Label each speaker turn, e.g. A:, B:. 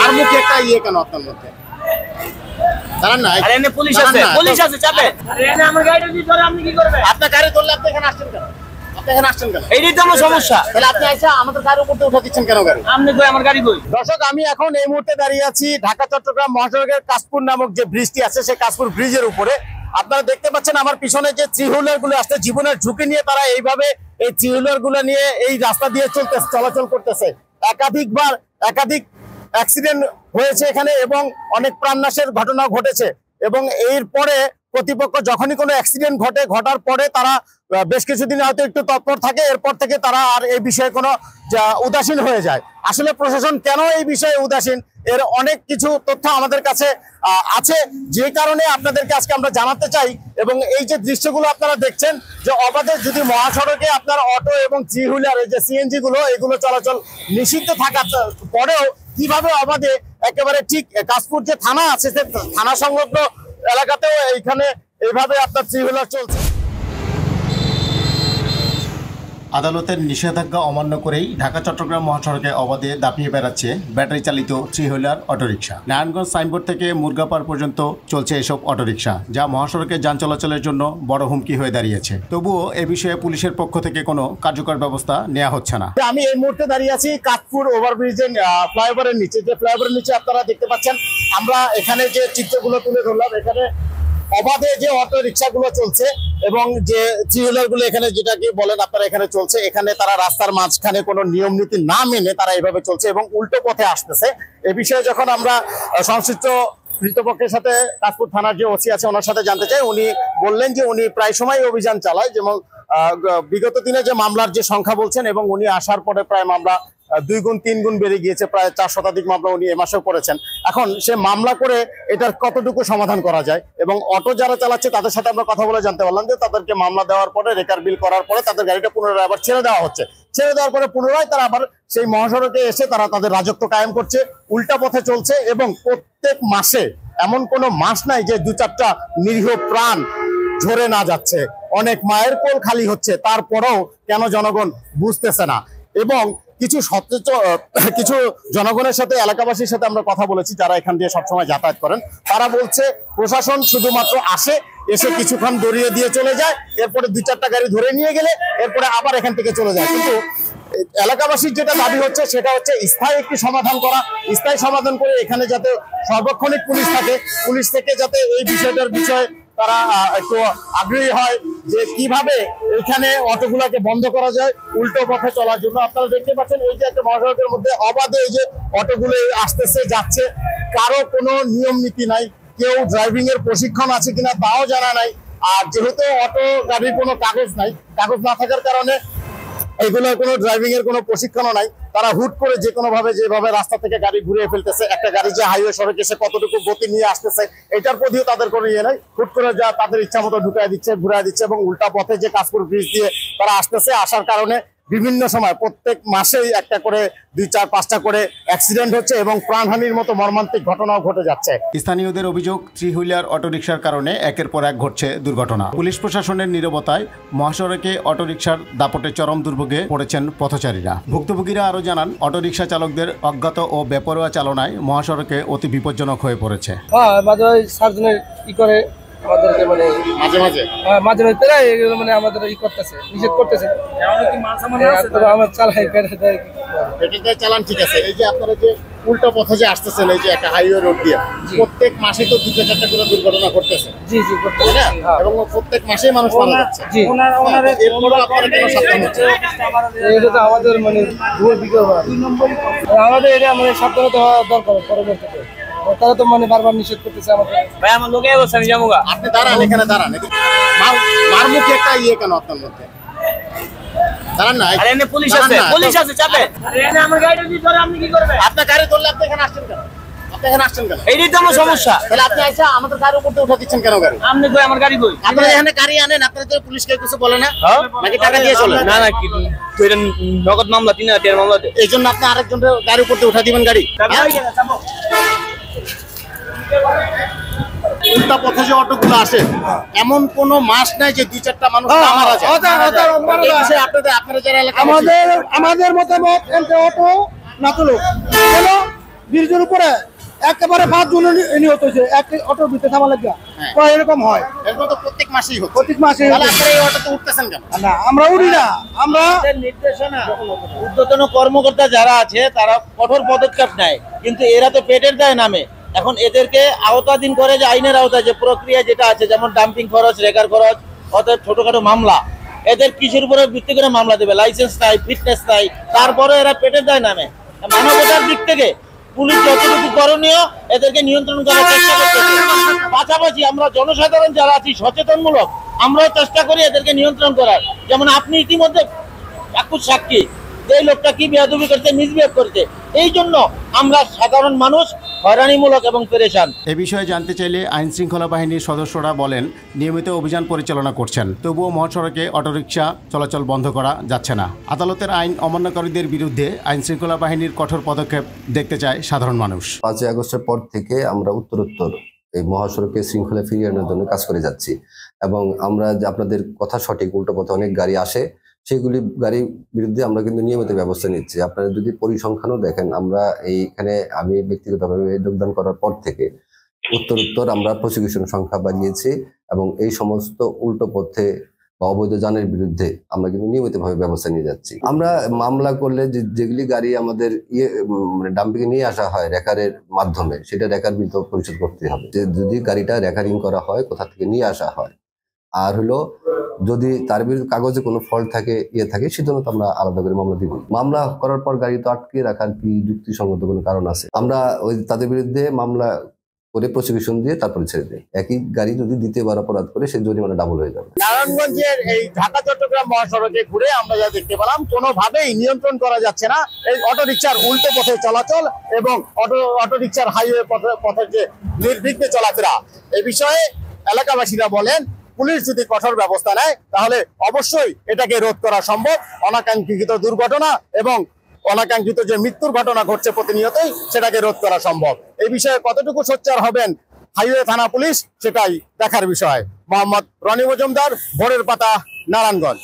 A: মারমুখী একটা ইয়ে কেন আপনার মধ্যে? দাঁড়ান না,
B: আরে এনে পুলিশ আছে, পুলিশ আছে, চাপে। আরে এনে আমার গাড়িটা দিয়ে ধরে আপনি কি করবেন?
A: আপনার গাড়ি ধরলে আপনি এখানে আসছেন কেন? আপনি এখানে আসছেন কেন?
B: এইটাই তো আমার সমস্যা।
A: তাহলে আপনি আইসা আমাদের গাড়ির উপর উঠা দিচ্ছেন কেন গাড়ি?
B: আপনি কই আমার গাড়ি কই?
A: দর্শক, আমি এখন এই মুহূর্তে দাঁড়িয়ে আছি ঢাকা চট্টগ্রাম মহাসড়কের কাশপুর নামক যে ব্রিজটি আছে সেই কাশপুর ব্রিজের উপরে। আপনারা দেখতে পাচ্ছেন আমার পিছনে যে থ্রি হুইলার গুলো আসছে, জীবনের ঝুঁকি নিয়ে তারা এইভাবে এই থ্রি হুইলার গুলো নিয়ে এই রাস্তা দিয়ে চলাচল করতেছে। একাধিক অ্যাক্সিডেন্ট হয়েছে এখানে এবং অনেক প্রাণনাশের ঘটনা ঘটেছে। এবং এরপরে কর্তৃপক্ষ যখনই কোনো অ্যাক্সিডেন্ট ঘটার পরে তারা বেশ কিছুদিন হয়তো একটু তৎপর থাকে, এরপর থেকে তারা আর এই বিষয়ে কোনো উদাসীন হয়ে যায়। আসলে প্রশাসন কেন এই বিষয়ে উদাসীন, এর অনেক কিছু তথ্য আমাদের কাছে আছে, যে কারণে আপনাদেরকে আজকে আমরা জানাতে চাই। এবং এই যে দৃশ্যগুলো আপনারা দেখছেন, যে অবাধে যদি মহাসড়কে আপনার অটো এবং থ্রি হুইলার এই যে সিএনজি গুলো এগুলো চলাচল নিষিদ্ধ থাকার পরেও কিভাবে অবাধে একেবারে ঠিক কাশপুর যে থানা আছে সে থানা সংলগ্ন এলাকাতেও এইখানে এইভাবে আপনার থ্রি হুইলার চলছে। আদালতের নিষেধাজ্ঞা অমান্য করেই ঢাকা চট্টগ্রাম মহাসড়কে অবাধে দাপিয়ে বেড়াচ্ছে ব্যাটারি চালিত three wheeler autorickshaw. Narayanganj Signboard থেকে মুরগাপাড় পর্যন্ত চলছে এসব অটোরিকশা, যা মহাসড়কে যান চলাচলের জন্য বড় হুমকি হয়ে দাঁড়িয়েছে। তবুও এ বিষয়ে পুলিশের পক্ষ থেকে কোনো কার্যকর ব্যবস্থা নেওয়া হচ্ছে না। আমি এই মুহূর্তে দাঁড়িয়ে আছি কাশপুর ওভারব্রিজের ফ্লাইওভারের নিচে। যে ফ্লাইওভারের নিচে আপনারা দেখতে পাচ্ছেন, আমরা এখানে যে চিত্রগুলো তুলে ধরলাম, এখানে অবাধে যে অটো রিক্সাগুলো চলছে এবং যে থ্রি হুইলার গুলো এখানে যেটাকে বলেন আপনারা এখানে চলছে, এখানে তারা রাস্তার মাঝখানে কোনো নিয়ম নীতি না মেনে তারা এইভাবে চলছে এবং উল্টো পথে আসতেছে। এ বিষয়ে যখন আমরা সংশ্লিষ্ট কর্তৃপক্ষের সাথে কাশপুর থানার যে ওসি আছে ওনার সাথে জানতে চাই, উনি বললেন যে উনি প্রায় সময় অভিযান চালায়, যেমন বিগত দিনে যে মামলার যে সংখ্যা বলছেন এবং উনি আসার পরে প্রায় মামলা 2 গুণ 3 গুণ বেড়ে গিয়েছে, প্রায় 4 শতাধিক মামলা উনি এ মাসেও করেছেন। এখন সে মামলা করে এটার কতটুকু সমাধান করা যায়, এবং অটো যারা চালাচ্ছে তাদের সাথে আমরা কথা বলে জানতে পারলাম যে তাদেরকে মামলা দেওয়ার পরে রেকার বিল করার পরে তাদের গাড়িটা পুনরায় আবার ছেড়ে দেওয়া হচ্ছে। ছেড়ে দেওয়ার পরে পুনরায় তারা আবার সেই মহাসড়কে এসে তারা তাদের রাজত্ব কায়েম করছে, উল্টা পথে চলছে। এবং প্রত্যেক মাসে এমন কোনো মাস নাই যে 2-4টা নিরীহ প্রাণ ঝরে না যাচ্ছে, অনেক মায়ের কোল খালি হচ্ছে, তারপরেও কেন জনগণ বুঝতেছে না। এবং কিছু জনগণের সাথে, এলাকাবাসীর সাথে আমরা কথা বলেছি যারা এখান দিয়ে সবসময় যাতায়াত করেন, তারা বলছে প্রশাসন শুধুমাত্র এসে কিছুক্ষণ দৌড়িয়ে দিয়ে চলে যায়, এরপরে 2-4টা গাড়ি ধরে নিয়ে গেলে এরপরে আবার এখান থেকে চলে যায়। কিন্তু এলাকাবাসীর যেটা দাবি হচ্ছে সেটা হচ্ছে স্থায়ী একটি সমাধান করা, স্থায়ী সমাধান করে এখানে যাতে সার্বক্ষণিক পুলিশ থাকে, পুলিশ থেকে যাতে এই বিষয়টার বিষয়ে তারা একটু আগ্রহী হয় যে কিভাবে এখানে অটোগুলাকে বন্ধ করা যায় উল্টো পথে চলার জন্য। আপনারা দেখতে পাচ্ছেন এই যে একটা মহাসড়কের মধ্যে অবাধে এই যে অটোগুলো আসতেছে যাচ্ছে, কারো কোনো নিয়ম নীতি নাই, কেউ ড্রাইভিং এর প্রশিক্ষণ আছে কিনা তাও জানা নাই। আর যেহেতু অটো গাড়ির কোনো কাগজ নাই, কাগজ না থাকার কারণে এগুলোর কোনো ড্রাইভিং এর কোনো প্রশিক্ষণও নাই, তারা হুট করে যে কোনো ভাবে যেভাবে রাস্তা থেকে গাড়ি ঘুরিয়ে ফেলতেছে। একটা গাড়ি যে হাইওয়ে সড়কে এসে কতটুকু গতি নিয়ে আসতেছে এটার প্রতিও তাদের কোনো ইয়ে নাই, হুট করে যা তাদের ইচ্ছা মতো ঢুকাই দিচ্ছে, ঘুরাই দিচ্ছে। এবং উল্টা পথে যে কাশপুর ব্রিজ দিয়ে তারা আসতেছে, আসার কারণে বিভিন্ন সময় প্রত্যেক মাসেই একটা করে 2-4-5টা করে অ্যাক্সিডেন্ট হচ্ছে এবং প্রাণহানির মতো মর্মান্তিক ঘটনাও ঘটে যাচ্ছে। স্থানীয়দের অভিযোগ, থ্রি হুইলার অটোরিকশার কারণে একের পর এক ঘটছে দুর্ঘটনা। পুলিশ প্রশাসনের নীরবতায় মহাসড়কে অটোরিকশার দাপটে চরম দুর্ভোগে পড়েছেন পথচারীরা। ভুক্তভোগীরা আরও জানান, অটোরিকশা চালকদের অজ্ঞাত ও বেপরোয়া চালনায় মহাসড়কে অতি বিপজ্জনক হয়ে পড়েছে।
C: আমাদেরকে মানে
A: মাঝে মাঝে
C: প্রায় এগুলো মানে আমাদের করতেছে, নিষেধ করতেছে। আমার
A: চালান ঠিক আছে। এই যে আপনারা যে উল্টো পথে যে আসতেছেন, এই যে একটা হাইওয়ে রোড দিয়ে প্রত্যেক মাসে তো 2-4টা করে দুর্ঘটনা ঘটতেছে।
C: জি জি,
A: এবং প্রত্যেক মাসেই মানুষ মারা যাচ্ছে। এরপরও আপনারা কেন সাবধান হচ্ছেন?
C: এটা তো আমাদের মানে ভুল বিকল্প, আমাদের এটা মানে সাবধানতা হওয়া দরকার। পরবর্তীতে তারা তো মানে বারবার নিষেধ করতেছে আমাদের।
B: ভাই আমার লোকে বলছে আমি যাবো।
A: আপনি দাঁড়ান, এখানে দাঁড়ান। মারমুখী একটা ইয়ে কেন আপনার মধ্যে? দাঁড়ান না,
B: আরে এনে পুলিশ আছে, পুলিশ আছে, চাপে। আরে এনে আমার গাড়িটা দিয়ে ধরে আপনি কি করবেন?
A: আপনার গাড়ি ধরলে আপনি এখানে আসছেন কেন? আপনি এখানে আসছেন কেন?
B: এইটাই তো আমার সমস্যা।
A: তাহলে আপনি আইসা আমাদের গাড়ির উপর উঠা দিচ্ছেন কেন গাড়ি?
B: আপনি কই আমার গাড়ি কই?
A: আপনারা এখানে গাড়ি আনেন, আপনারা তো পুলিশকে কিছু বলে না নাকি টাকা দিয়ে চলে?
B: না না, কি তুই নগদ মামলা 3,000 মামলাতে,
A: এই জন্য আপনি আরেকজনের গাড়ির উপর উঠা দিবেন গাড়ি? উল্টা পথে যে অটোগুলো আসে এমন কোন মাস নাই যে 2-4টা মানুষ মারা যায়। আপনারা যারা এলাকা,
C: আমাদের মতামত অটো না তুলুক, কেন ব্রিজের উপরে একেবারে 5 জন নিহত হয়েছে একটা অটোর ভিতরে থামা লাগা। এরকম হয়,
A: এরকম তো প্রত্যেক মাসেই হচ্ছে।
C: প্রত্যেক মাসে।
A: তাহলে আপনারা এই অটোতে উঠতেছেন কেন?
C: না আমরা উঠি না, আমরা
B: নির্দেশনা ঊর্ধ্বতন কর্মকর্তা যারা আছে তারা কঠোর পদক্ষেপ নেয়, কিন্তু এরা তো পেটের দায় নামে। এখন এদেরকে আওতাধীন করে যে আইনের আওতায় যে প্রক্রিয়া যেটা আছে, যেমন ডাম্পিং খরচ, রেকার খরচ, অর্থাৎ ছোটখাটো মামলা, এদের কিসের উপরে ভিত্তি করে মামলা দেবে? লাইসেন্স নাই, ফিটনেস নাই, তারপরে এরা পেটের দায় নামে। মানবতার দিক থেকে পুলিশ যতটুকু করণীয় এদেরকে নিয়ন্ত্রণ করার চেষ্টা করতেছে। পাশাপাশি আমরা জনসাধারণ যারা আছি সচেতনমূলক, আমরাও চেষ্টা করি এদেরকে নিয়ন্ত্রণ করার। যেমন আপনি ইতিমধ্যে চাক্ষুষ সাক্ষী যে লোকটা কি বেয়াদবি করছে, মিসবিহেভ করছে। এই জন্য আমরা সাধারণ মানুষ হয়রানিমূলক এবং পেরেশান।
A: এ বিষয়ে জানতে চাইলে আইন শৃঙ্খলা বাহিনীর সদস্যরা বলেন, নিয়মিত অভিযান পরিচালনা করছেন, তবুও মহাসড়কে অটোরিকশা চলাচল বন্ধ করা যাচ্ছে না। আদালতের আইন অমান্যকারীদের বিরুদ্ধে আইন শৃঙ্খলা বাহিনীর কঠোর পদক্ষেপ দেখতে চায় সাধারণ মানুষ।
D: 5ই আগস্টের পর থেকে আমরা উত্তরোত্তর এই মহাসড়কে শৃঙ্খলা ফিরিয়ে আনার জন্য কাজ করে যাচ্ছি, এবং আমরা যে আপনাদের কথা সঠিক, উল্টো পথে অনেক গাড়ি আসে, সেগুলি গাড়ির বিরুদ্ধে আমরা কিন্তু নিয়মিত ব্যবস্থা নিচ্ছি। আপনারা যদি পরিসংখ্যানও দেখেন, আমরা এইখানে আমি ব্যক্তিগতভাবে যোগদান করার পর থেকে উত্তরোত্তর আমরা প্রসিকিউশন সংখ্যা বাড়িয়েছি, এবং এই সমস্ত উল্টো পথে বা অবৈধ যানের বিরুদ্ধে আমরা কিন্তু নিয়মিতভাবে ব্যবস্থা নিয়ে যাচ্ছি। আমরা মামলা করলে যেগুলি গাড়ি আমাদের মানে ডাম্পিং নিয়ে আসা হয় রেকারের মাধ্যমে, সেটা রেকার বিল তো পরিশোধ করতে হবে। যে যদি গাড়িটা রেকারিং করা হয়, কোথা থেকে নিয়ে আসা হয়, আর হলো যদি তার বিরুদ্ধে কাগজে কোনো ফল্ট থাকে, থাকে, সেজন্য তো আমরা আলাদা করে মামলা দিব। মামলা করার পর গাড়ি তো আটকে রাখার কি যুক্তিসঙ্গত কোনো কারণ আছে? আমরা ওই তাদের বিরুদ্ধে মামলা করে প্রসিকিউশন দিয়ে তারপরে ছেড়ে দেয়। একই গাড়ি যদি দ্বিতীয়বার অপরাধ করে, সে জরিমানা ডাবল হয়ে যাবে।
A: নারায়ণগঞ্জের এই ঢাকা চট্টগ্রাম মহাসড়কে ঘুরে আমরা যা দেখতে পেলাম, কোনোভাবেই নিয়ন্ত্রণ করা যাচ্ছে না এই অটোরিকশার উল্টো পথে চলাচল এবং অটোরিকশার হাইওয়ে পথে যে নির্বিঘ্নে চলাফেরা। এই বিষয়ে এলাকাবাসীরা বলেন, পুলিশ যদি কঠোর ব্যবস্থা নেয় তাহলে অবশ্যই এটাকে রোধ করা সম্ভব। অনাকাঙ্ক্ষিত দুর্ঘটনা এবং অনাকাঙ্ক্ষিত যে মৃত্যুর ঘটনা ঘটছে প্রতিনিয়তই, সেটাকে রোধ করা সম্ভব। এই বিষয়ে কতটুকু সোচ্চার হবেন হাইওয়ে থানা পুলিশ, সেটাই দেখার বিষয়। মোহাম্মদ রনি মজুমদার, ভোরের পাতা, নারায়ণগঞ্জ।